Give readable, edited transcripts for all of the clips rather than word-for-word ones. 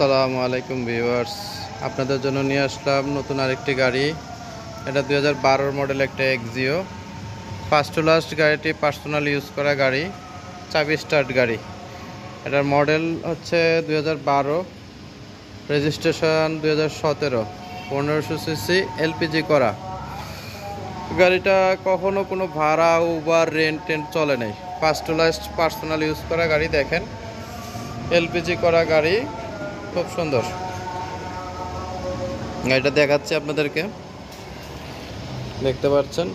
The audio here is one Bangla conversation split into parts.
আসসালামু আলাইকুম ভিউয়ার্স, আপনাদের জন্য নিয়ে আসলাম নতুন আরেকটি গাড়ি। এটা 2012 মডেল একটা এক্সিও। ফার্স্ট টু লাস্ট গাড়িটি পার্সোনাল ইউজ করা গাড়ি, চাবি স্টার্ট গাড়ি। এটার মডেল হচ্ছে 2012, রেজিস্ট্রেশন 2017, 1500 সিসি, এলপিজি করা। গাড়িটা কখনো কোনো ভাড়া উবার রেন্ট চলে নাই। First to last personal use করা গাড়ি। দেখেন, এলপিজি করা গাড়ি, খুব সুন্দর। গাড়িটা দেখাচ্ছি আপনাদেরকে, দেখতে পাচ্ছেন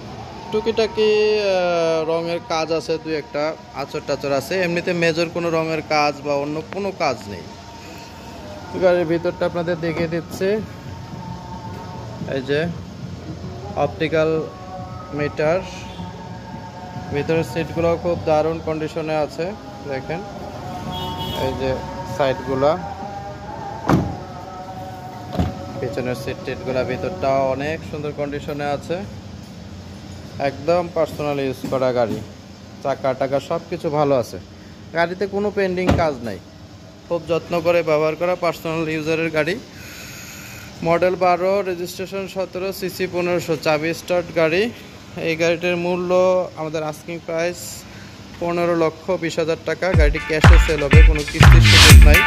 টুকিটাকি রঙের কাজ আছে, দুই একটা আঁচড় টাচড় আছে, এমনিতে মেজর কোনো রঙের কাজ বা অন্য কোনো কাজ নেই। গাড়ির ভিতরটা আপনাদের দেখিয়ে দিচ্ছি। এই যে অপটিক্যাল মিটার, ভিতরের সিটগুলো খুব দারুণ কন্ডিশনে আছে। দেখেন, এই যে সাইডগুলা, পিছনের সিট টিটগুলা, ভিতরটাও অনেক সুন্দর কন্ডিশনে আছে। একদম পার্সোনাল ইউজ করা গাড়ি। চাকা টাকা সব কিছু ভালো আছে, গাড়িতে কোনো পেন্ডিং কাজ নাই। খুব যত্ন করে ব্যবহার করা পার্সোনাল ইউজারের গাড়ি। মডেল 12, রেজিস্ট্রেশন 17, সিসি 1500, চাবি স্টার্ট গাড়ি। এই গাড়িটির মূল্য আমাদের আস্কিং প্রাইস 15,20,000 টাকা। গাড়িটি ক্যাশে সেল হবে, কোনো কিস্তির সুযোগ নাই।